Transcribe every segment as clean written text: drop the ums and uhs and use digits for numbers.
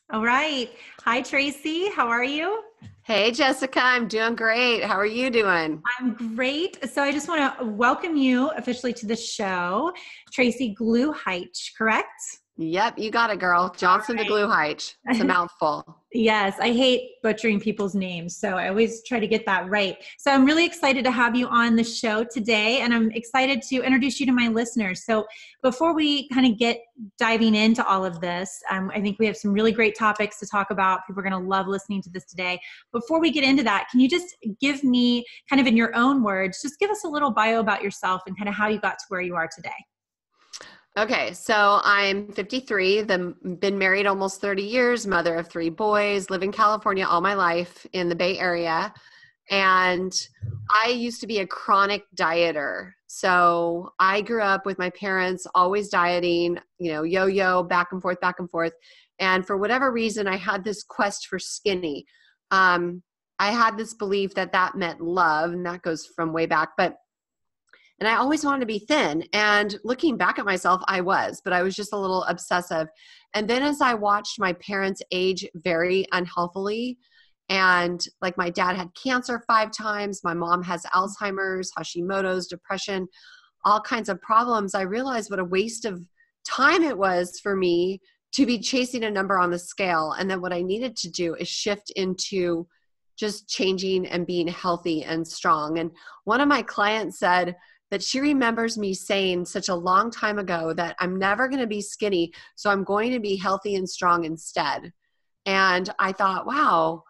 All right. Hi, Tracee. How are you? Hey, Jessica, I'm doing great. How are you doing? I'm great. So I just want to welcome you officially to the show. Tracee Gluhaich, correct? Yep, you got it, girl. Johnson to Gluhaich. It's a mouthful. Yes, I hate butchering people's names, so I always try to get that right. So I'm really excited to have you on the show today, and I'm excited to introduce you to my listeners. So before we kind of get diving into all of this, I think we have some really great topics to talk about. People are going to love listening to this today. Before we get into that, can you just give me, kind of in your own words, just give us a little bio about yourself and kind of how you got to where you are today? Okay, so I'm 53, been married almost 30 years, mother of 3 boys, live in California all my life in the Bay Area. And I used to be a chronic dieter. So I grew up with my parents always dieting, yo-yo, back and forth, back and forth. And for whatever reason, I had this quest for skinny. I had this belief that meant love, and that goes from way back. And I always wanted to be thin. And looking back at myself, I was just a little obsessive. And then as I watched my parents age very unhealthily, and like my dad had cancer 5 times, my mom has Alzheimer's, Hashimoto's, depression, all kinds of problems, I realized what a waste of time it was for me to be chasing a number on the scale. And then what I needed to do is shift into just changing and being healthy and strong. And one of my clients said that she remembers me saying such a long time ago that I'm never going to be skinny, so I'm going to be healthy and strong instead. And I thought, wow.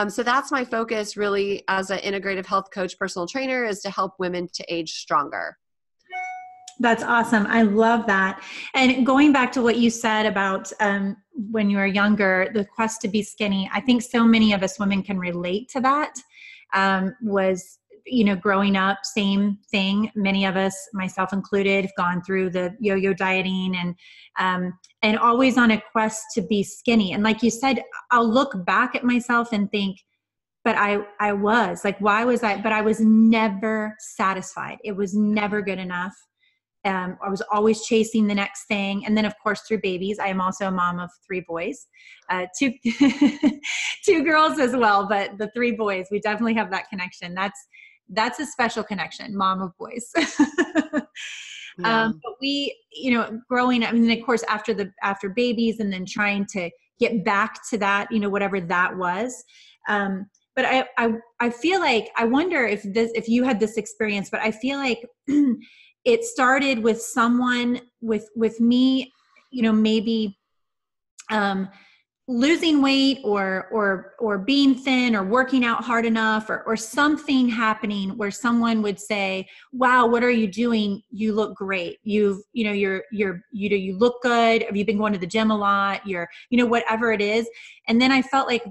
So that's my focus really as an integrative health coach, personal trainer, is to help women to age stronger. That's awesome. I love that. And going back to what you said about when you were younger, the quest to be skinny, I think so many of us women can relate to that. Growing up, same thing. Many of us, myself included, have gone through the yo-yo dieting and always on a quest to be skinny. And like you said, I'll look back at myself and think, but I was like, why was I? But I was never satisfied. It was never good enough. I was always chasing the next thing. And then of course, through babies, I am also a mom of 3 boys, 2 girls as well, but the 3 boys, we definitely have that connection. That's a special connection, mom of boys. Yeah. But we, growing up, and then of course, after babies and then trying to get back to that, whatever that was. But I feel like, I wonder if you had this experience, but I feel like it started with someone with me, maybe, losing weight or being thin or working out hard enough or something happening where someone would say, wow, what are you doing? You look great. You look good. Have you been going to the gym a lot? Whatever it is. And then I felt like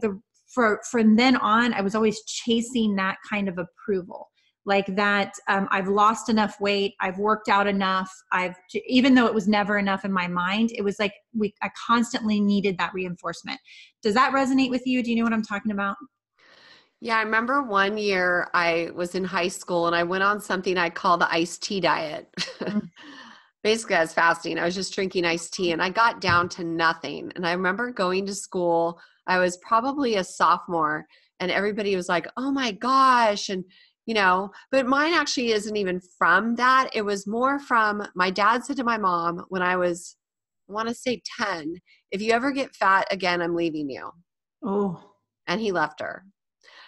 from then on, I was always chasing that kind of approval. Like that, I've lost enough weight. I've worked out enough. Even though it was never enough in my mind, it was like I constantly needed that reinforcement. Does that resonate with you? Do you know what I'm talking about? Yeah, I remember one year I was in high school and I went on something I call the iced tea diet. Basically, I was fasting. I was just drinking iced tea and I got down to nothing. And I remember going to school. I was probably a sophomore and everybody was like, oh my gosh. And but mine actually isn't even from that. It was more from my dad said to my mom when I want to say 10, if you ever get fat again, I'm leaving you. Oh. And he left her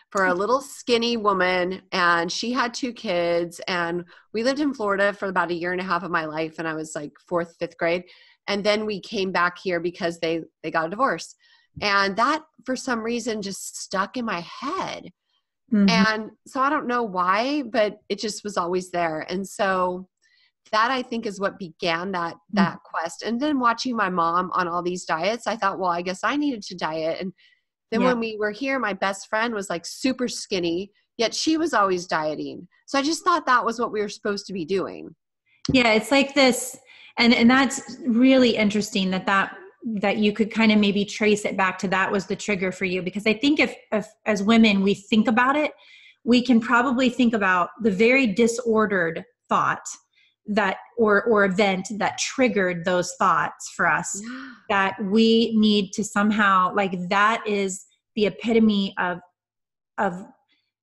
for a little skinny woman. And she had 2 kids. And we lived in Florida for about 1.5 years of my life. And I was like 4th, 5th grade. And then we came back here because they got a divorce. And that for some reason just stuck in my head. Mm-hmm. And so I don't know why, but it just was always there. And so that I think is what began that quest. And then watching my mom on all these diets, I thought, well, I guess I needed to diet. And then when we were here, my best friend was like super skinny, yet she was always dieting. So I just thought that was what we were supposed to be doing. Yeah, it's like this. And that's really interesting that you could kind of maybe trace it back to that was the trigger for you. Because I think if as women, we think about it, we can probably think about the very disordered thought or event that triggered those thoughts for us, that we need to somehow, like, that is the epitome of, I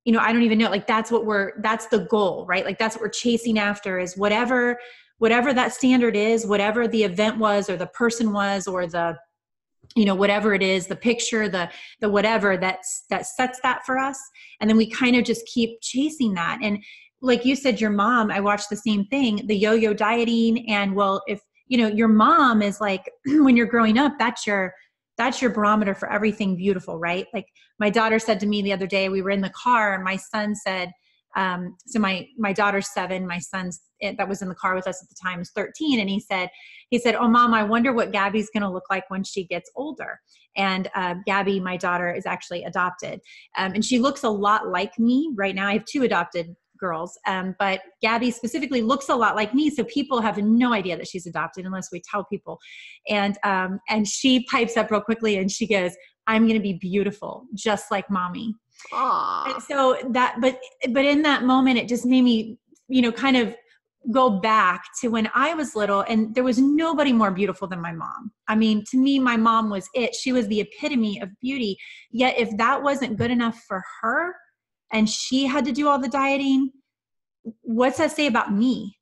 don't even know, like, that's the goal, right? Like, that's what we're chasing after, is whatever that standard is, whatever the event was, or the person was, or the, whatever it is, the picture, the whatever that sets that for us. And then we kind of just keep chasing that. And like you said, your mom, I watched the same thing, the yo-yo dieting. And well, if, your mom is like, when you're growing up, that's your barometer for everything beautiful, right? Like, my daughter said to me the other day, we were in the car, and my son said, so my daughter's 7, my son's, that was in the car with us at the time, was 13. And he said, "Oh, Mom, I wonder what Gabby's going to look like when she gets older." And Gabby, my daughter, is actually adopted. And she looks a lot like me right now. I have 2 adopted girls. But Gabby specifically looks a lot like me. So people have no idea that she's adopted unless we tell people. And she pipes up real quickly and she goes, "I'm going to be beautiful, just like Mommy." Aww. And so but in that moment, it just made me, kind of go back to when I was little, and there was nobody more beautiful than my mom. I mean, to me, my mom was it. She was the epitome of beauty. Yet if that wasn't good enough for her, and she had to do all the dieting, what's that say about me?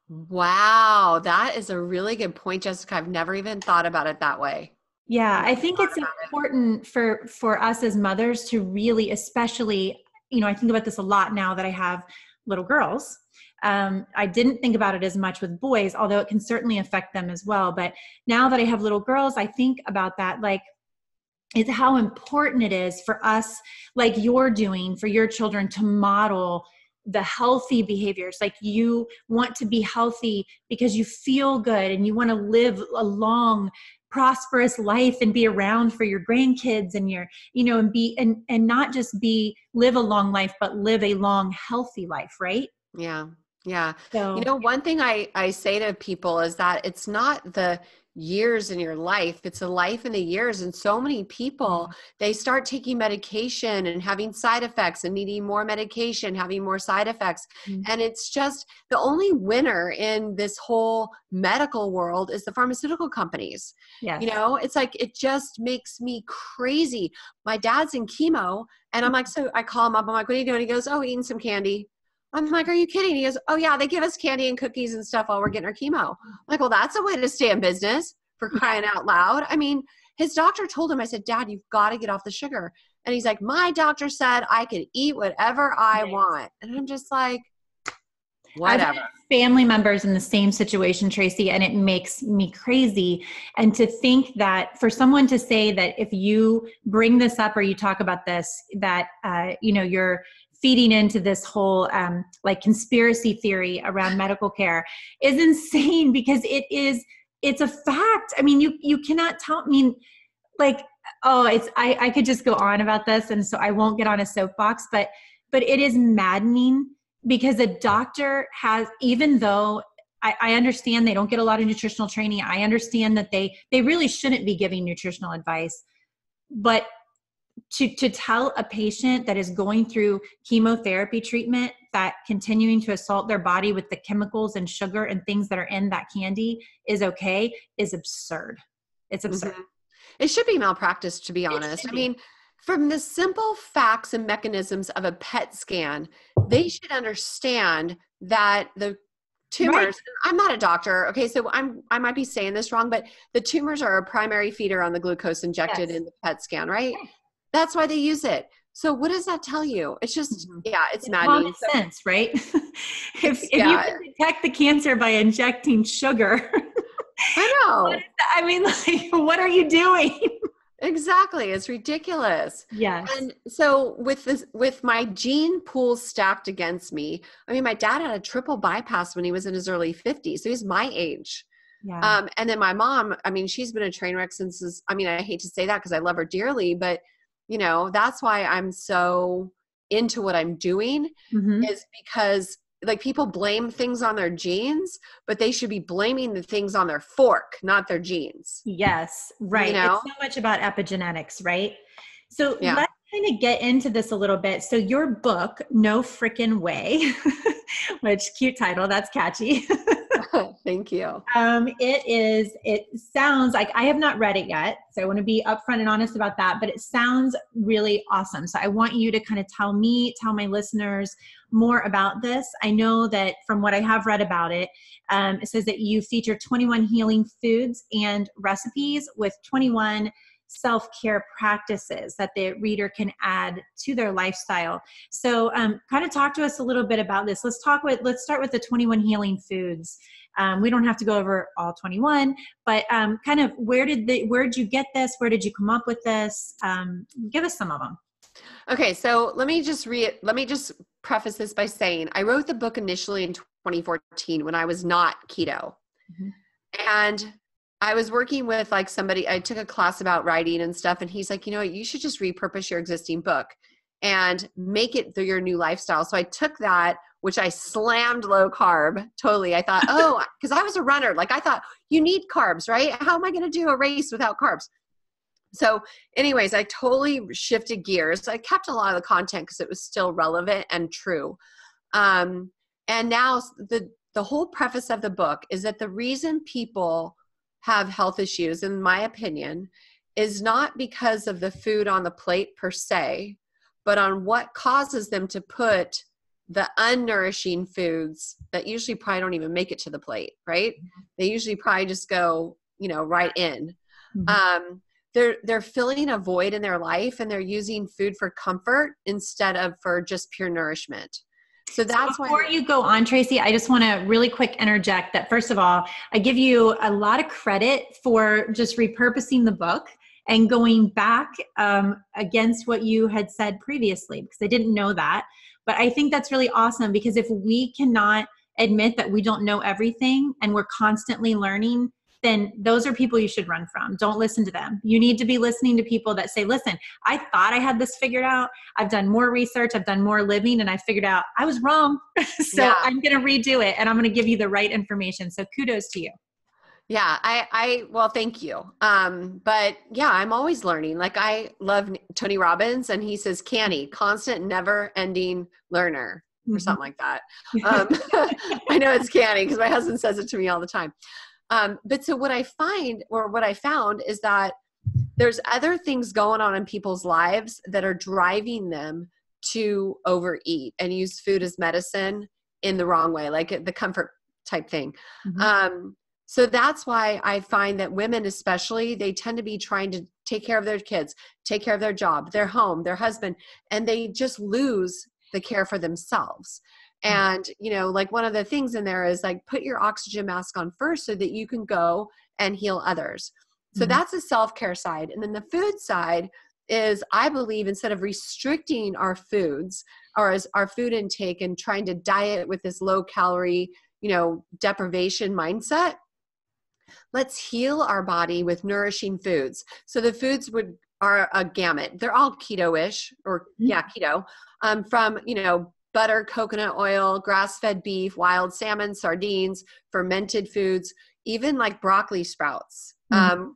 Wow. That is a really good point, Jessica. I've never even thought about it that way. Yeah. I think it's important for us as mothers to really, especially, I think about this a lot now that I have little girls. I didn't think about it as much with boys, although it can certainly affect them as well. But now that I have little girls, I think about that, like, it's how important it is for us, like you're doing for your children, to model the healthy behaviors. Like, you want to be healthy because you feel good and you want to live a long, prosperous life and be around for your grandkids and your, and not just live a long life, but live a long, healthy life. Right. Yeah. Yeah. So, One thing I say to people is that it's not the years in your life, it's the life in the years. And so many people, they start taking medication and having side effects and needing more medication, having more side effects. And it's just, the only winner in this whole medical world is the pharmaceutical companies. yes. It's like, it just makes me crazy. My dad's in chemo, and I'm like, so I call him up. I'm like, "What are you doing?" He goes, "Oh, eating some candy." I'm like, "Are you kidding?" He goes, "Oh yeah, they give us candy and cookies and stuff while we're getting our chemo." I'm like, "Well, that's a way to stay in business, for crying out loud." I mean, his doctor told him, I said, "Dad, you've got to get off the sugar." And he's like, "My doctor said I could eat whatever I want." And I'm just like, whatever. I've had family members in the same situation, Tracee, and it makes me crazy. And to think that for someone to say that if you bring this up or you talk about this, that, you're feeding into this whole like conspiracy theory around medical care is insane, because it's a fact. I mean, you cannot tell, like, I could just go on about this. And so I won't get on a soapbox, but it is maddening, because a doctor has, even though I understand they don't get a lot of nutritional training. I understand that they really shouldn't be giving nutritional advice, but to tell a patient that is going through chemotherapy treatment that continuing to assault their body with the chemicals and sugar and things that are in that candy is okay is absurd. It's absurd. It should be malpractice, to be honest. I mean, from the simple facts and mechanisms of a PET scan, they should understand that the tumors, right. I'm not a doctor. Okay. So I might be saying this wrong, but the tumors are a primary feeder on the glucose injected in the PET scan, right? Yes. That's why they use it. So what does that tell you? It's just, it's maddening. Common sense, right? if you can detect the cancer by injecting sugar, I know. I mean, like, what are you doing? Exactly. It's ridiculous. Yes. And so with my gene pool stacked against me, I mean, my dad had a triple bypass when he was in his early 50s. So he's my age. Yeah. And then my mom, I mean, she's been a train wreck since, I hate to say that because I love her dearly, but that's why I'm so into what I'm doing is because like people blame things on their genes, but they should be blaming the things on their fork, not their genes. Yes. Right. It's so much about epigenetics, right? So let's kind of get into this a little bit. So your book, No Fricken Weigh, which cute title. That's catchy. Thank you. It sounds like, I have not read it yet, so I want to be upfront and honest about that, but it sounds really awesome. So I want you to kind of tell my listeners more about this. I know that from what I have read about it, it says that you feature 21 healing foods and recipes with 21 self-care practices that the reader can add to their lifestyle. So kind of talk to us a little bit about this. Let's start with the 21 healing foods. We don't have to go over all 21, but kind of where did you get this? Where did you come up with this? Give us some of them. Okay. So let me just preface this by saying I wrote the book initially in 2014 when I was not keto. Mm-hmm. And I was working with like somebody, I took a class about writing and stuff. And he's like, you should just repurpose your existing book and make it your new lifestyle. So I took that, which I slammed low carb. Totally. I thought, because I was a runner. Like I thought you need carbs, right? How am I going to do a race without carbs? So anyways, I totally shifted gears. I kept a lot of the content because it was still relevant and true. And now the whole preface of the book is that the reason people have health issues, in my opinion, is not because of the food on the plate per se, but on what causes them to put the unnourishing foods that usually probably don't even make it to the plate, right? They usually probably just go, right in. Mm-hmm. They're filling a void in their life and they're using food for comfort instead of for just pure nourishment. So that's why. Before you go on, Tracee, I just want to really quick interject that first of all, I give you a lot of credit for just repurposing the book and going back against what you had said previously, because I didn't know that. But I think that's really awesome, because if we cannot admit that we don't know everything and we're constantly learning, then those are people you should run from. Don't listen to them. You need to be listening to people that say, listen, I thought I had this figured out. I've done more research. I've done more living, and I figured out I was wrong. So I'm going to redo it and I'm going to give you the right information. So kudos to you. Yeah, well, thank you. But yeah, I'm always learning. Like I love Tony Robbins, and he says, canny, constant, never ending learner, or something like that. I know it's canny because my husband says it to me all the time. But so what I found is that there's other things going on in people's lives that are driving them to overeat and use food as medicine in the wrong way, like the comfort type thing. Mm-hmm. So that's why I find that women, especially, they tend to be trying to take care of their kids, take care of their job, their home, their husband, and they just lose the care for themselves. And, like one of the things in there is like, put your oxygen mask on first so that you can go and heal others. So that's the self-care side. And then the food side is, I believe, instead of restricting our foods or as our food intake and trying to diet with this low calorie, deprivation mindset, let's heal our body with nourishing foods. So the foods are a gamut. They're all keto-ish or keto, from, butter, coconut oil, grass-fed beef, wild salmon, sardines, fermented foods, even like broccoli sprouts.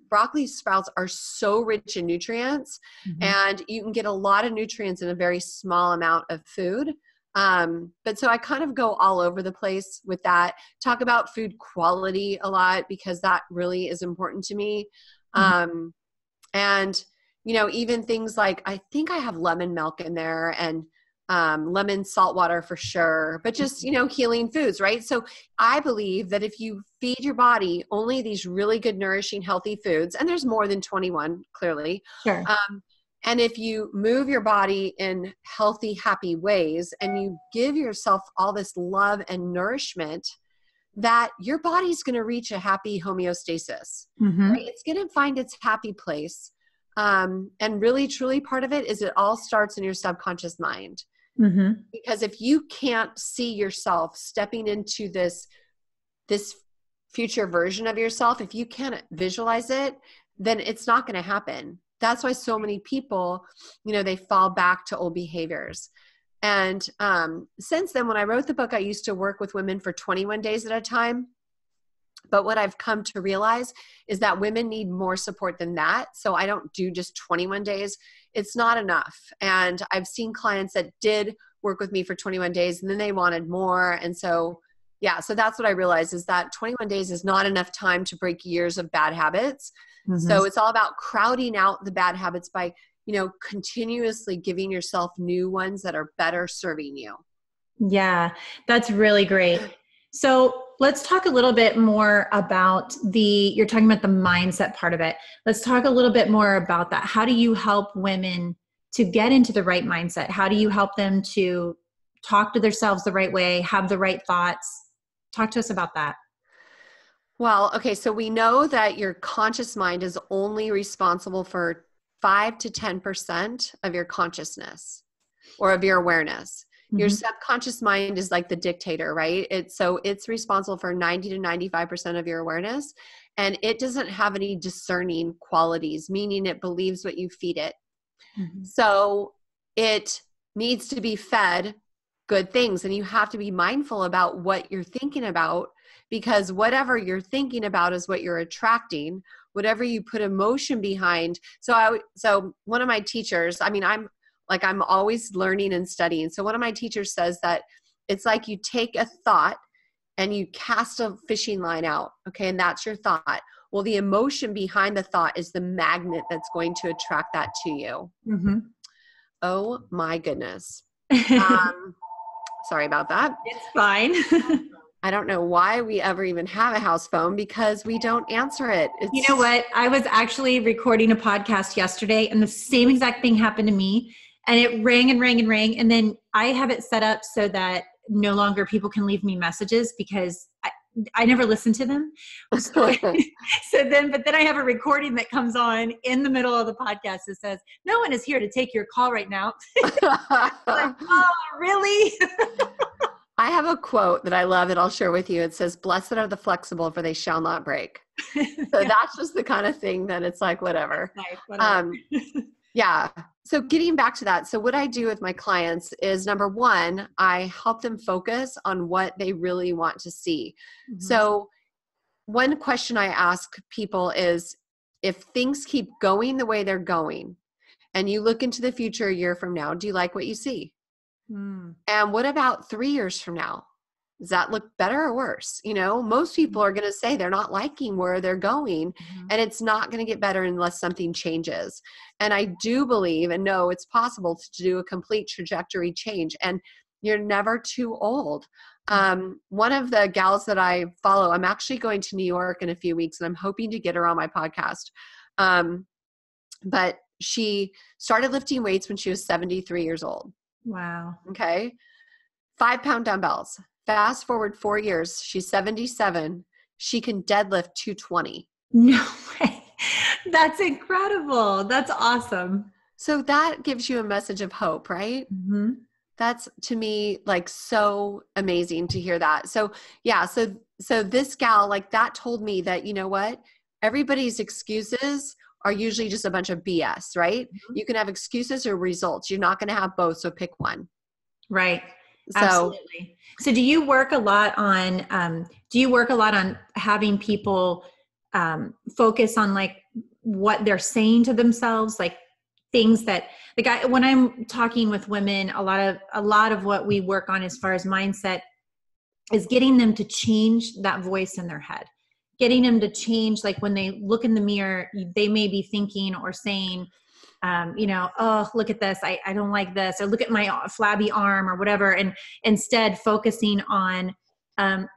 Broccoli sprouts are so rich in nutrients, and you can get a lot of nutrients in a very small amount of food. But so I kind of go all over the place with that, talk about food quality a lot, because that really is important to me. And, even things like, I think I have lemon milk in there and lemon salt water for sure, but just, healing foods, right? So I believe that if you feed your body only these really good, nourishing, healthy foods, and there's more than 21, clearly. Sure. And if you move your body in healthy, happy ways, and you give yourself all this love and nourishment, that your body's going to reach a happy homeostasis, right? It's going to find its happy place. And really, truly part of it is it all starts in your subconscious mind. Because if you can't see yourself stepping into this future version of yourself, if you can't visualize it, then it's not going to happen. That's why so many people, they fall back to old behaviors. And since then, when I wrote the book, I used to work with women for 21 days at a time. But what I've come to realize is that women need more support than that. So I don't do just 21 days. It's not enough. And I've seen clients that did work with me for 21 days and then they wanted more. And so, yeah, so that's what I realized is that 21 days is not enough time to break years of bad habits. So it's all about crowding out the bad habits by, continuously giving yourself new ones that are better serving you. Yeah, that's really great. So let's talk a little bit more about you're talking about the mindset part of it. Let's talk a little bit more about that. How do you help women to get into the right mindset? How do you help them to talk to themselves the right way, have the right thoughts? Talk to us about that. Well, okay, so we know that your conscious mind is only responsible for 5 to 10% of your consciousness or of your awareness. Your subconscious mind is like the dictator, right? It's responsible for 90 to 95% of your awareness, and it doesn't have any discerning qualities, meaning it believes what you feed it. So it needs to be fed good things, and you have to be mindful about what you're thinking about, because whatever you're thinking about is what you're attracting, whatever you put emotion behind. So one of my teachers, I'm always learning and studying. So one of my teachers says that it's like you take a thought and you cast a fishing line out. Okay. And that's your thought. Well, the emotion behind the thought is the magnet that's going to attract that to you. Oh my goodness. Sorry about that. It's fine. I don't know why we ever even have a house phone, because we don't answer it. You know what? I was actually recording a podcast yesterday and the same exact thing happened to me. And it rang and rang and rang. And then I have it set up so that no longer people can leave me messages because I never listen to them. But then I have a recording that comes on in the middle of the podcast that says, "No one is here to take your call right now." Like, oh, really? I have a quote that I love that I'll share with you. It says, "Blessed are the flexible, for they shall not break." So that's just the kind of thing that it's like, whatever. Nice, whatever. Yeah. So getting back to that. So what I do with my clients is, number one, I help them focus on what they really want to see. So one question I ask people is, if things keep going the way they're going and you look into the future a year from now, do you like what you see? And what about 3 years from now? Does that look better or worse? Most people are going to say they're not liking where they're going, and it's not going to get better unless something changes. And I do believe and know it's possible to do a complete trajectory change, and you're never too old. One of the gals that I follow, I'm actually going to New York in a few weeks, and I'm hoping to get her on my podcast. But she started lifting weights when she was 73 years old. Wow. Okay. 5-pound dumbbells. Fast forward 4 years, she's 77. She can deadlift 220. No way. That's incredible. That's awesome. So that gives you a message of hope, right? That's, to me, like, so amazing to hear that. So yeah. So this gal, like, that told me that, you know what? Everybody's excuses are usually just a bunch of BS, right? You can have excuses or results. You're not going to have both. So pick one. Right. Absolutely. So do you work a lot on having people focus on, like, what they're saying to themselves, like things that when I'm talking with women, a lot of what we work on as far as mindset is getting them to change that voice in their head, getting them to change, like, when they look in the mirror, they may be thinking or saying, oh, look at this. I don't like this, or look at my flabby arm or whatever. And instead focusing on,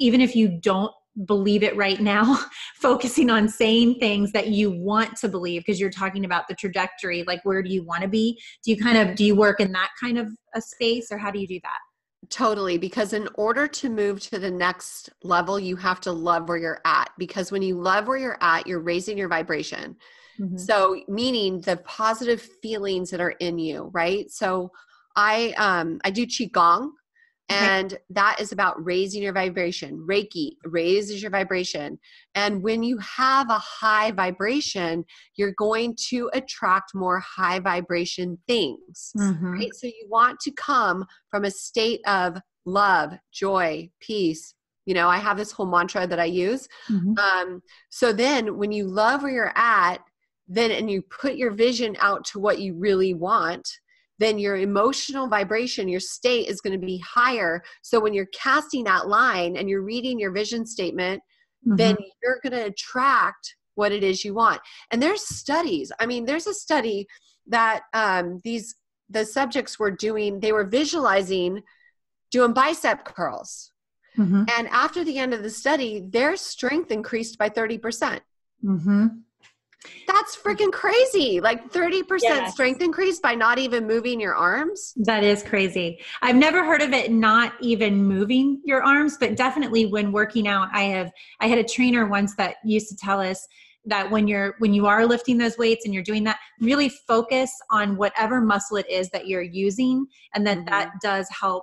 even if you don't believe it right now, focusing on saying things that you want to believe, because you're talking about the trajectory, like, where do you want to be? Do you work in that kind of a space, or how do you do that? Totally. Because in order to move to the next level, you have to love where you're at, because when you love where you're at, you're raising your vibration. So meaning the positive feelings that are in you, right? So I do Qigong, and that is about raising your vibration. Reiki raises your vibration. And when you have a high vibration, you're going to attract more high vibration things, right? So you want to come from a state of love, joy, peace. I have this whole mantra that I use. So then when you love where you're at, and you put your vision out to what you really want, then your emotional vibration, your state is going to be higher. So when you're casting that line and you're reading your vision statement, then you're going to attract what it is you want. And there's studies. I mean, there's a study that the subjects were doing, they were visualizing doing bicep curls. And after the end of the study, their strength increased by 30%. That's freaking crazy. Like 30% strength increase by not even moving your arms. That is crazy. I've never heard of it not even moving your arms, but definitely when working out, I had a trainer once that used to tell us that when you are lifting those weights and you're doing that, really focus on whatever muscle it is that you're using. And then that does help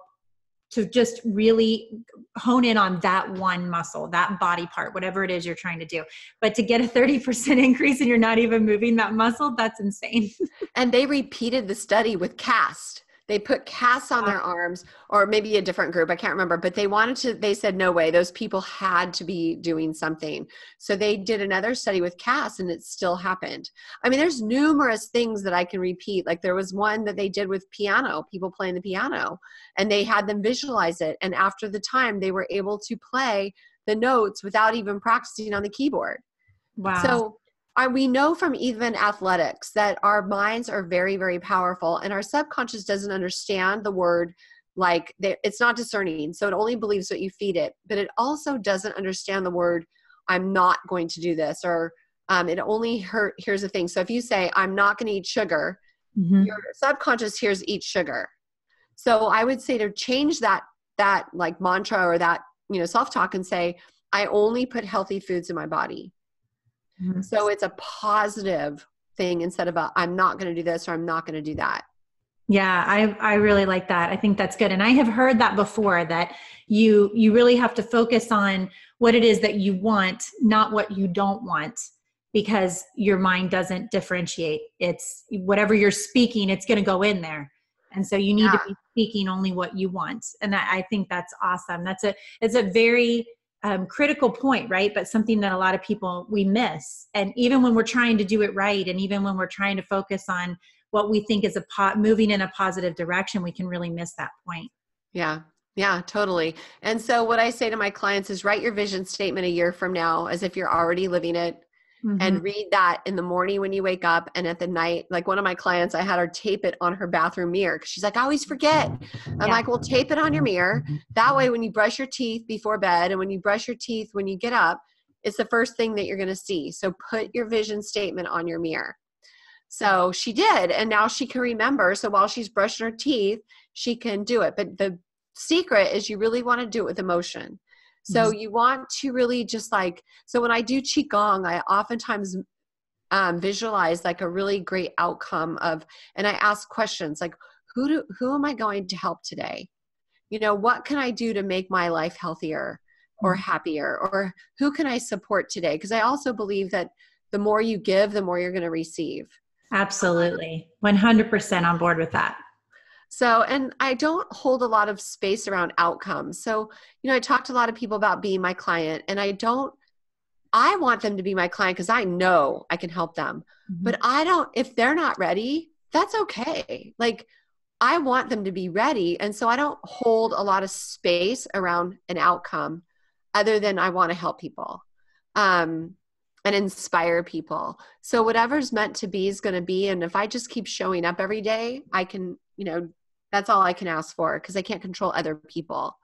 to just really hone in on that one muscle, that body part, whatever it is you're trying to do. But to get a 30% increase and you're not even moving that muscle, that's insane. And they repeated the study with cast. They put casts on their arms, or maybe a different group, I can't remember, but they said, no way, those people had to be doing something. So they did another study with casts and it still happened. I mean, there's numerous things that I can repeat. Like there was one that they did with piano, people playing the piano, and they had them visualize it. And after the time, they were able to play the notes without even practicing on the keyboard. Wow. So we know from even athletics that our minds are very, very powerful, and our subconscious doesn't understand the word, it's not discerning. So it only believes what you feed it, but it also doesn't understand the word, I'm not going to do this, or it only here's the thing. So if you say, I'm not going to eat sugar, your subconscious hears eat sugar. So I would say to change that like mantra or that, self-talk and say, I only put healthy foods in my body. So it's a positive thing instead of I'm not going to do this or I'm not going to do that. Yeah, I really like that. I think that's good. And I have heard that before, that you really have to focus on what it is that you want, not what you don't want, because your mind doesn't differentiate. It's whatever you're speaking, it's going to go in there. And so you need to be speaking only what you want. And I think that's awesome. It's a very critical point, right? But something that a lot of people, we miss. And even when we're trying to do it right, and even when we're trying to focus on what we think is moving in a positive direction, we can really miss that point. Yeah. Yeah, totally. And so what I say to my clients is write your vision statement a year from now as if you're already living it, and read that in the morning when you wake up, and at the night. Like one of my clients, I had her tape it on her bathroom mirror because she's like, I always forget. I'm like, well, tape it on your mirror. That way, when you brush your teeth before bed and when you brush your teeth when you get up, it's the first thing that you're going to see. So put your vision statement on your mirror. So she did, and now she can remember. So while she's brushing her teeth, she can do it. But the secret is you really want to do it with emotion. So you want to really just so when I do Qigong, I oftentimes visualize like a really great outcome and I ask questions like, who am I going to help today? What can I do to make my life healthier or happier? Or who can I support today? Because I also believe that the more you give, the more you're going to receive. Absolutely. 100% on board with that. So, and I don't hold a lot of space around outcomes. So, I talk to a lot of people about being my client, and I want them to be my client because I know I can help them, but if they're not ready, that's okay. Like I want them to be ready. And so I don't hold a lot of space around an outcome other than I want to help people, and inspire people. So whatever's meant to be is going to be. And if I just keep showing up every day, I can, that's all I can ask for because I can't control other people.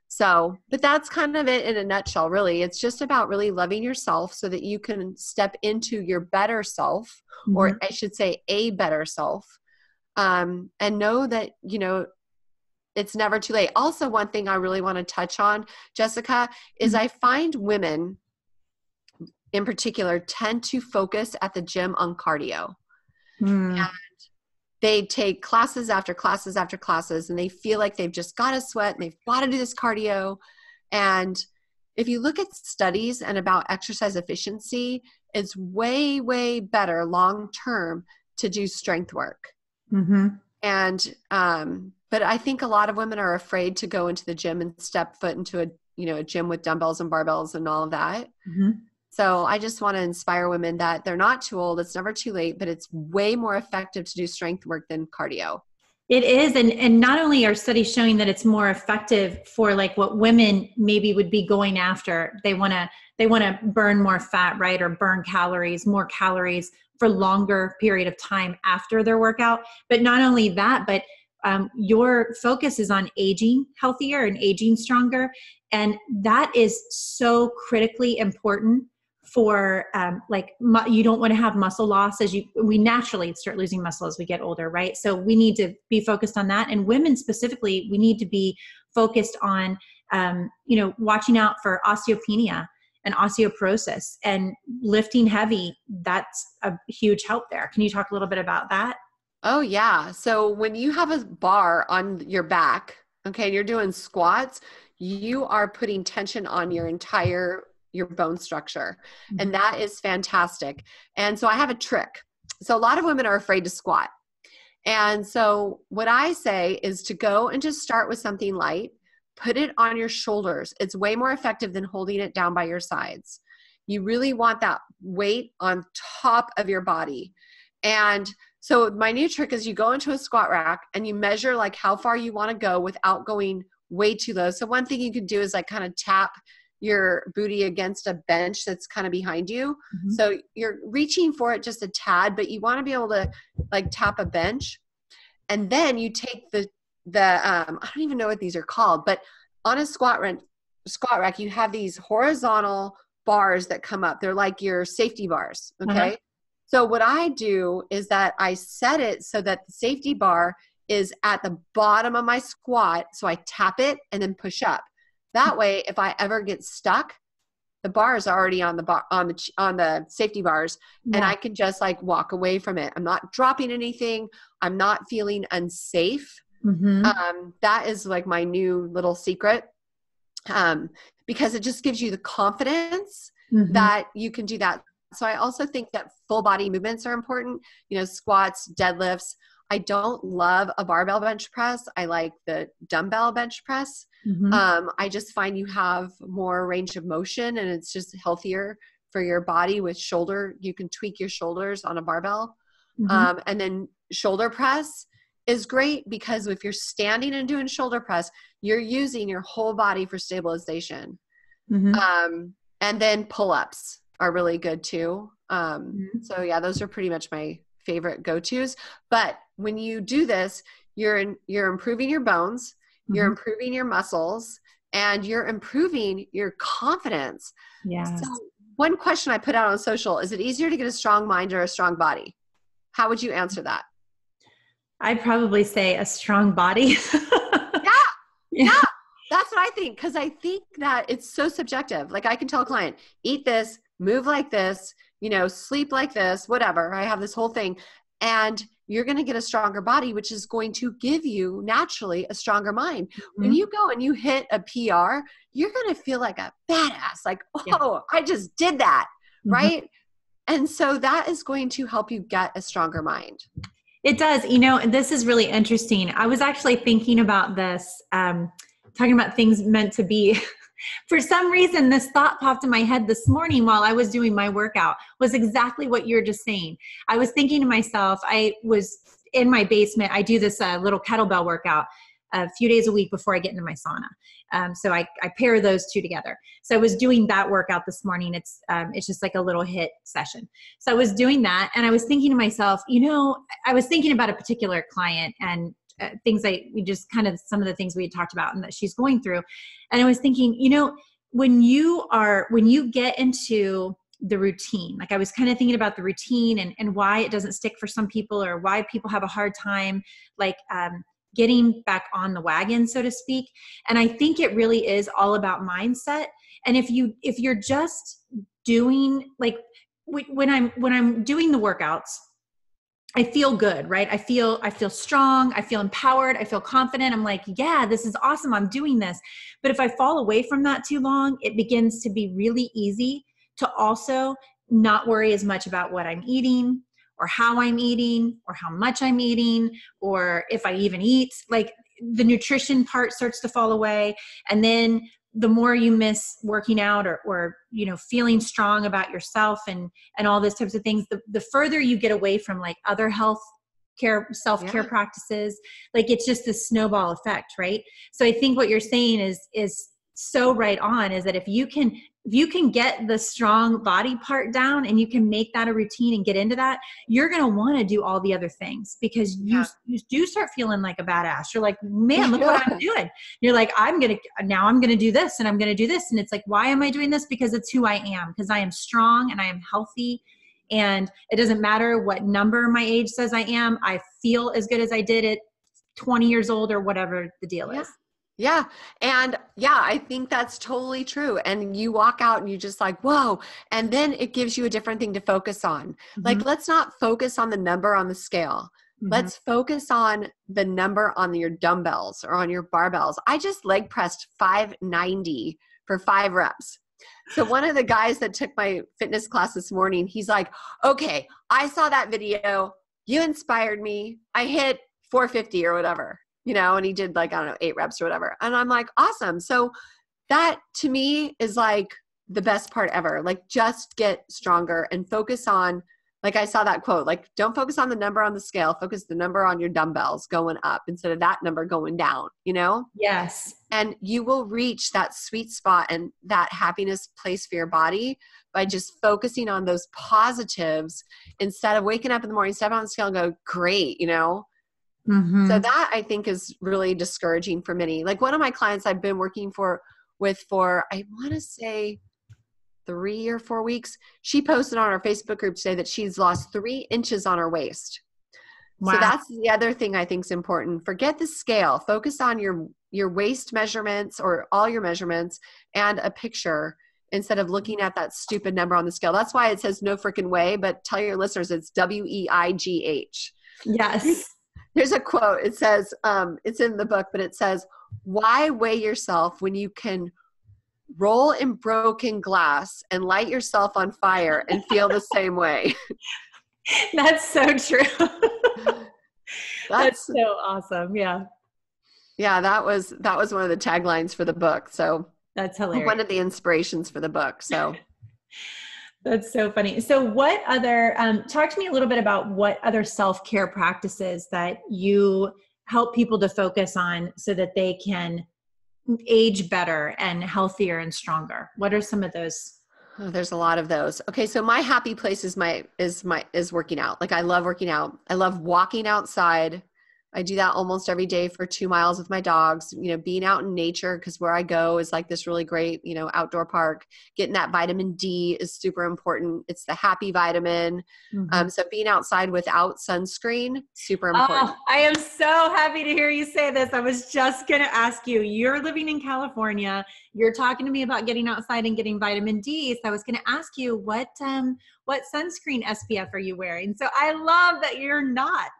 So, but that's kind of it in a nutshell, really. It's just about really loving yourself so that you can step into your better self, or I should say a better self, and know that, it's never too late. Also, one thing I really want to touch on, Jessica, is I find women in particular tend to focus at the gym on cardio. And they take classes after classes after classes, and they feel like they've just got to sweat and they've got to do this cardio. And if you look at studies and about exercise efficiency, it's way, way better long-term to do strength work. And, but I think a lot of women are afraid to go into the gym and step foot into a gym with dumbbells and barbells and all of that. So I just want to inspire women that they're not too old. It's never too late, but it's way more effective to do strength work than cardio. It is. And not only are studies showing that it's more effective for like what women maybe would be going after. They want to burn more fat, right? Or burn calories, more calories for longer period of time after their workout. But not only that, but your focus is on aging healthier and aging stronger. And that is so critically important for you don't want to have muscle loss we naturally start losing muscle as we get older, right? So we need to be focused on that. And women specifically, we need to be focused on, watching out for osteopenia and osteoporosis and lifting heavy. That's a huge help there. Can you talk a little bit about that? Oh yeah. So when you have a bar on your back, okay, and you're doing squats, you are putting tension on your bone structure. And that is fantastic. And so I have a trick. So a lot of women are afraid to squat. And so what I say is to go and just start with something light, put it on your shoulders. It's way more effective than holding it down by your sides. You really want that weight on top of your body. And so my new trick is you go into a squat rack and you measure like how far you want to go without going way too low. So one thing you can do is like kind of tap your booty against a bench that's kind of behind you. Mm-hmm. So you're reaching for it just a tad, but you want to be able to like tap a bench. And then you take the I don't even know what these are called, but on a squat rack, you have these horizontal bars that come up. They're like your safety bars. Okay. Uh-huh. So what I do is that I set it so that the safety bar is at the bottom of my squat. So I tap it and then push up. That way, if I ever get stuck, the bar is already on the safety bars, and I can just like walk away from it. I'm not dropping anything. I'm not feeling unsafe. Mm-hmm. That is like my new little secret, because it just gives you the confidence that you can do that. So I also think that full body movements are important. Squats, deadlifts. I don't love a barbell bench press. I like the dumbbell bench press. Mm-hmm. I just find you have more range of motion, and it's just healthier for your body with shoulder. You can tweak your shoulders on a barbell. Mm-hmm. And then shoulder press is great because if you're standing and doing shoulder press, you're using your whole body for stabilization. Mm-hmm. And then pull-ups are really good too. So yeah, those are pretty much my favorite go-tos. But when you do this, you're improving your bones, you're improving your muscles, and you're improving your confidence. Yeah. So one question I put out on social, is it easier to get a strong mind or a strong body? How would you answer that? I'd probably say a strong body. Yeah. That's what I think. Cause I think that it's so subjective. Like I can tell a client, eat this, move like this, sleep like this, whatever. I have this whole thing, and you're going to get a stronger body, which is going to give you naturally a stronger mind. Mm-hmm. When you go and you hit a PR, you're going to feel like a badass, like, I just did that. Mm-hmm. Right. And so that is going to help you get a stronger mind. It does. This is really interesting. I was actually thinking about this, talking about things meant to be. For some reason, this thought popped in my head this morning while I was doing my workout, was exactly what you're just saying. I was thinking to myself, I was in my basement. I do this little kettlebell workout a few days a week before I get into my sauna. So I pair those two together. So I was doing that workout this morning. It's just like a little HIIT session. So I was doing that, and I was thinking to myself, I was thinking about a particular client and some of the things we had talked about and that she's going through. And I was thinking, when you get into the routine, like I was kind of thinking about the routine and why it doesn't stick for some people, or why people have a hard time, getting back on the wagon, so to speak. And I think it really is all about mindset. And if you're just doing, like when I'm doing the workouts, I feel good, right? I feel strong. I feel empowered. I feel confident. I'm like, yeah, this is awesome. I'm doing this. But if I fall away from that too long, it begins to be really easy to also not worry as much about what I'm eating, or how I'm eating, or how much I'm eating, or if I even eat. Like the nutrition part starts to fall away. And then the more you miss working out or feeling strong about yourself and all those types of things, the further you get away from like other health self-care practices. Like it's just this snowball effect, right? So I think what you're saying is so right on, is that if you can get the strong body part down and you can make that a routine and get into that, you're going to want to do all the other things, because you do start feeling like a badass. You're like, man, look what I'm doing. You're like, I'm going to do this and I'm going to do this. And it's like, why am I doing this? Because it's who I am, because I am strong and I am healthy. And it doesn't matter what number my age says I am. I feel as good as I did at 20 years old or whatever the deal is. Yeah. And I think that's totally true. And you walk out and you just like, whoa. And then it gives you a different thing to focus on. Mm-hmm. Like, let's not focus on the number on the scale. Mm-hmm. Let's focus on the number on your dumbbells or on your barbells. I just leg pressed 590 for 5 reps. So one of the guys that took my fitness class this morning, he's like, okay, I saw that video. You inspired me. I hit 450 or whatever. And he did like, I don't know, 8 reps or whatever. And I'm like, awesome. So that to me is like the best part ever. Like, just get stronger and focus on, like I saw that quote, like, don't focus on the number on the scale, focus the number on your dumbbells going up instead of that number going down, Yes. And you will reach that sweet spot and that happiness place for your body by just focusing on those positives instead of waking up in the morning, step on the scale and go, great, Mm-hmm. So that I think is really discouraging for many. Like one of my clients I've been working with for, I want to say 3 or 4 weeks, she posted on our Facebook group today that she's lost 3 inches on her waist. Wow. So that's the other thing I think is important. Forget the scale. Focus on your waist measurements or all your measurements and a picture instead of looking at that stupid number on the scale. That's why it says no frickin' way, but tell your listeners it's WEIGH. Yes. There's a quote. It says, it's in the book, but it says, why weigh yourself when you can roll in broken glass and light yourself on fire and feel the same way? That's so true. That's so awesome. Yeah. Yeah. That was one of the taglines for the book. So that's hilarious. One of the inspirations for the book. So that's so funny. So what other, talk to me a little bit about what other self-care practices that you help people to focus on so that they can age better and healthier and stronger. What are some of those? Oh, there's a lot of those. Okay. So my happy place is working out. Like I love working out. I love walking outside. I do that almost every day for 2 miles with my dogs, being out in nature, because where I go is like this really great, outdoor park. Getting that vitamin D is super important. It's the happy vitamin. Mm-hmm. So being outside without sunscreen, super important. Oh, I am so happy to hear you say this. I was just going to ask you, you're living in California. You're talking to me about getting outside and getting vitamin D. So I was going to ask you what sunscreen SPF are you wearing? So I love that you're not.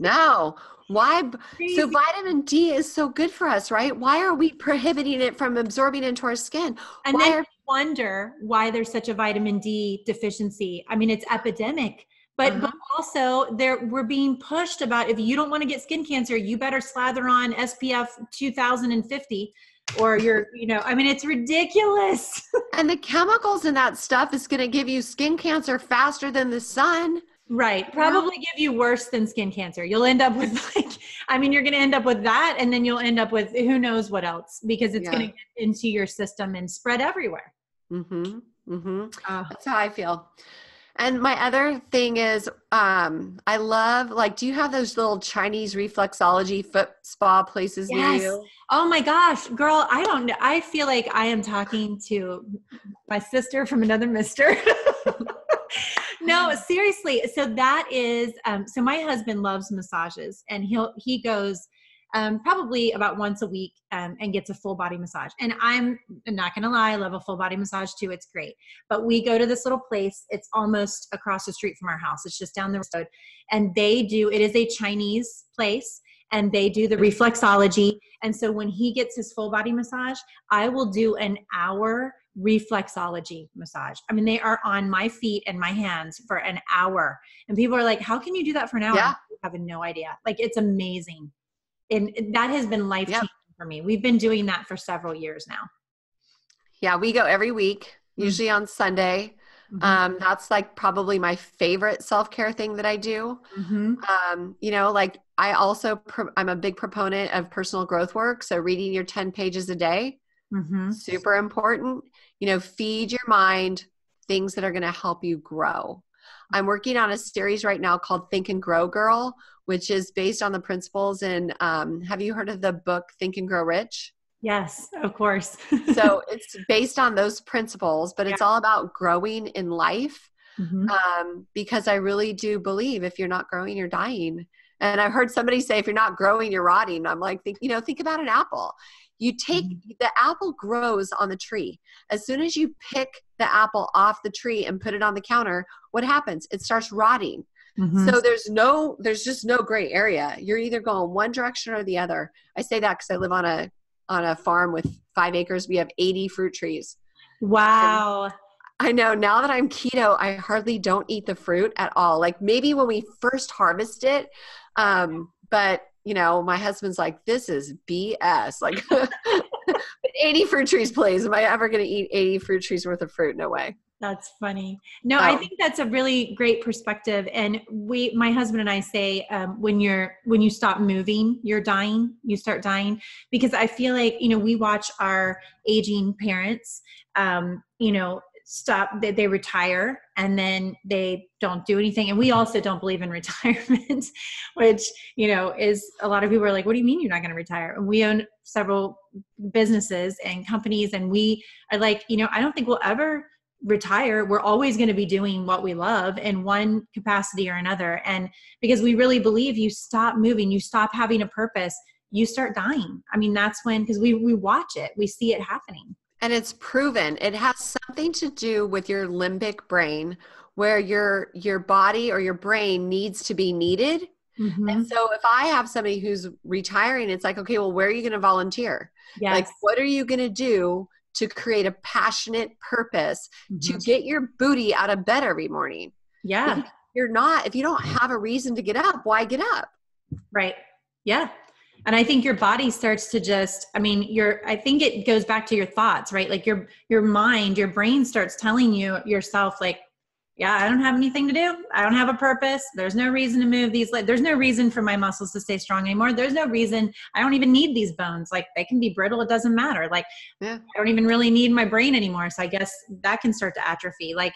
No. Why? Crazy. So vitamin D is so good for us, right? Why are we prohibiting it from absorbing into our skin? And then you wonder why there's such a vitamin D deficiency. I mean, it's epidemic, but also we're being pushed about, if you don't want to get skin cancer, you better slather on SPF 2050. Or it's ridiculous. And the chemicals in that stuff is going to give you skin cancer faster than the sun. Right. Probably give you worse than skin cancer. You'll end up with you're going to end up with that. And then you'll end up with who knows what else, because it's going to get into your system and spread everywhere. Mm-hmm. Mm-hmm. That's how I feel. And my other thing is, I love, do you have those little Chinese reflexology foot spa places near you? Oh my gosh, girl, I don't know. I feel like I am talking to my sister from another mister. No, seriously. So that is, so my husband loves massages, and he goes probably about once a week and gets a full body massage. And I'm not going to lie, I love a full body massage too. It's great. But we go to this little place. It's almost across the street from our house. It's just down the road. And it is a Chinese place, and they do the reflexology. And so when he gets his full body massage, I will do an hour reflexology massage. I mean, they are on my feet and my hands for an hour. And people are like, how can you do that for an hour? Yeah. I have no idea. It's amazing. And that has been life-changing for me. We've been doing that for several years now. Yeah, we go every week, usually on Sunday. That's like probably my favorite self-care thing that I do. You know, like I also, I'm a big proponent of personal growth work. So reading your 10 pages a day, super important. You know, feed your mind things that are going to help you grow. I'm working on a series right now called Think and Grow Girl, which is based on the principles in, have you heard of the book Think and Grow Rich? Yes, of course. So it's based on those principles, but it's all about growing in life. Because I really do believe if you're not growing, you're dying. And I've heard somebody say, if you're not growing, you're rotting. I'm like, think about an apple. You take the apple grows on the tree. As soon as you pick the apple off the tree and put it on the counter, what happens? It starts rotting. So there's just no gray area. You're either going one direction or the other. I say that because I live on a farm with 5 acres. We have 80 fruit trees. Wow. And I know now that I'm keto, I hardly don't eat the fruit at all. Like maybe when we first harvest it. But you know, my husband's like, this is BS. Like 80 fruit trees, please. Am I ever going to eat 80 fruit trees worth of fruit? No way. That's funny. No, I think that's a really great perspective. And my husband and I say, when you stop moving, you're dying, you start dying, because I feel like, you know, we watch our aging parents, you know, they retire and then they don't do anything. And we also don't believe in retirement, which, you know, is a lot of people are like, what do you mean you're not going to retire? And we own several businesses and companies. And we are like, you know, I don't think we'll ever retire. We're always going to be doing what we love in one capacity or another. And because we really believe you stop moving, you stop having a purpose, you start dying. I mean, that's when, because we watch it, we see it happening. And it's proven. It has something to do with your limbic brain, where your body or your brain needs to be needed. And so if I have somebody who's retiring, it's like, okay, well, where are you going to volunteer? Yes. Like, what are you going to do to create a passionate purpose to get your booty out of bed every morning? Yeah. If you don't have a reason to get up, why get up? Right. Yeah. And I think your body starts to just, I think it goes back to your thoughts, right? Like your mind, your brain starts telling yourself like, yeah, I don't have anything to do. I don't have a purpose. There's no reason to move these. There's no reason for my muscles to stay strong anymore. There's no reason. I don't even need these bones. Like they can be brittle. It doesn't matter. Like I don't even really need my brain anymore. So I guess that can start to atrophy. Like,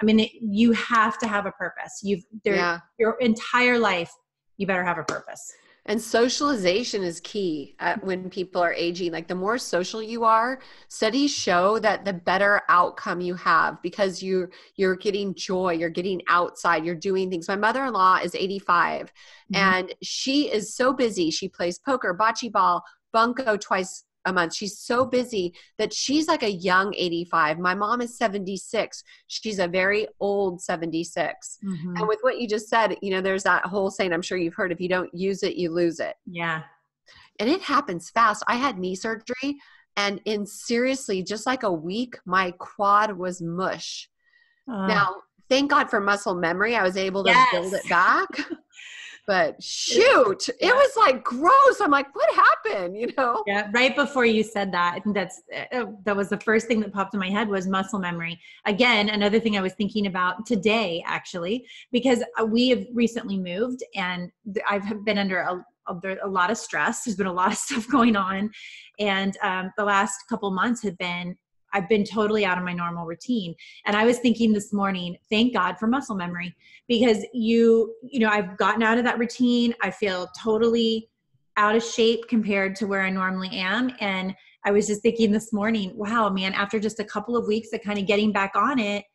I mean, you have to have a purpose. Your entire life, you better have a purpose. And socialization is key when people are aging. Like the more social you are, studies show that the better outcome you have because you're getting joy, you're getting outside, you're doing things. My mother-in-law is 85 and she is so busy. She plays poker, bocce ball, bunko twice a month. She's so busy that she's like a young 85. My mom is 76. She's a very old 76. And with what you just said, you know, there's that whole saying, I'm sure you've heard, if you don't use it, you lose it. Yeah. And it happens fast. I had knee surgery and in seriously, just like a week, my quad was mush. Now, thank God for muscle memory. I was able to build it back. But shoot, it was like gross. I'm like, what happened? You know? Yeah. Right before you said that, I think that was the first thing that popped in my head was muscle memory. Again, another thing I was thinking about today, actually, because we have recently moved and I've been under a lot of stress. There's been a lot of stuff going on. And the last couple months I've been totally out of my normal routine. And I was thinking this morning, thank God for muscle memory, because you know, I've gotten out of that routine. I feel totally out of shape compared to where I normally am. And I was just thinking this morning, wow, man, after just a couple of weeks of kind of getting back on it,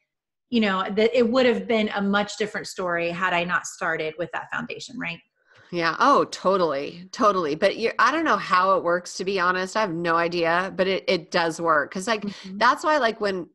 you know, that it would have been a much different story had I not started with that foundation, right? Yeah. Oh, totally. Totally. But I don't know how it works, to be honest. I have no idea, but it does work. Cause like, that's why like when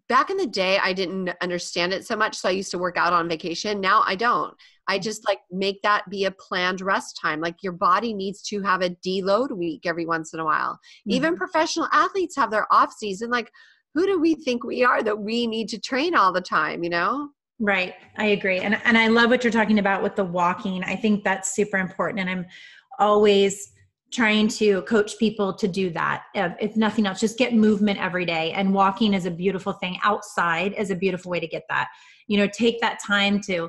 back in the day, I didn't understand it so much. So I used to work out on vacation. Now I don't. I just like make that be a planned rest time. Like your body needs to have a deload week every once in a while. Even professional athletes have their off season. Like who do we think we are that we need to train all the time, you know? Right. I agree. And I love what you're talking about with the walking. I think that's super important. And I'm always trying to coach people to do that. If nothing else, just get movement every day, and walking is a beautiful thing. Outside is a beautiful way to get that. Take that time to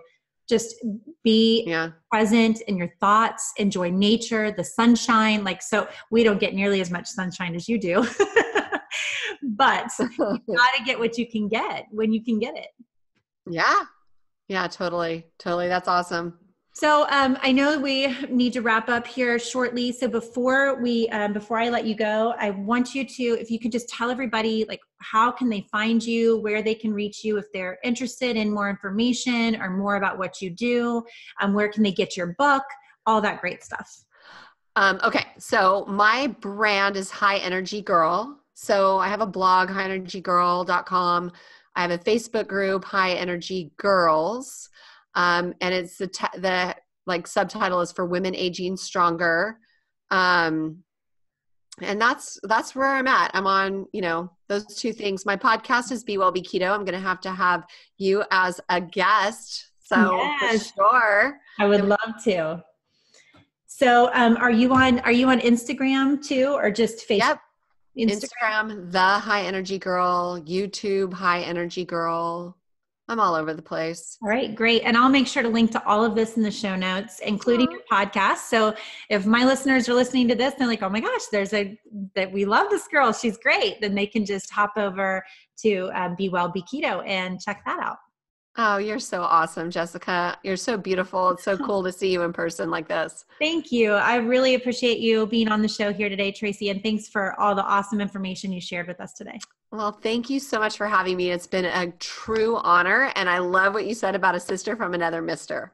just be present in your thoughts, enjoy nature, the sunshine. So we don't get nearly as much sunshine as you do, but you gotta get what you can get when you can get it. Yeah. Yeah, totally. Totally. That's awesome. So I know we need to wrap up here shortly. So before I let you go, I want you to, if you could just tell everybody, how can they find you, where they can reach you if they're interested in more information or more about what you do, where can they get your book, all that great stuff. Okay. So my brand is High Energy Girl. So I have a blog, highenergygirl.com. I have a Facebook group, High Energy Girls. And it's the subtitle is for Women Aging Stronger. And that's where I'm at. I'm on, those two things. My podcast is Be Well, Be Keto. I'm going to have you as a guest. So yes, for sure. I would love to. So, are you on Instagram too, or just Facebook? Yep. Instagram, The High Energy Girl, YouTube, High Energy Girl. I'm all over the place. All right, great. And I'll make sure to link to all of this in the show notes, including your podcast. So if my listeners are listening to this, they're like, oh my gosh, that we love this girl. She's great. Then they can just hop over to Be Well, Be Keto and check that out. Oh, you're so awesome, Jessica. You're so beautiful. It's so cool to see you in person like this. Thank you. I really appreciate you being on the show here today, Tracee, and thanks for all the awesome information you shared with us today. Well, thank you so much for having me. It's been a true honor, and I love what you said about a sister from another mister.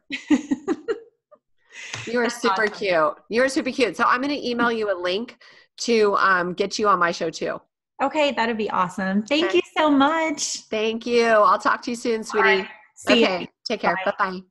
You are super cute. You are super cute. So I'm going to email you a link to get you on my show too. Okay, that'd be awesome. Thank you so much. Thank you. I'll talk to you soon, sweetie. Right. See you. Take care. Bye-bye.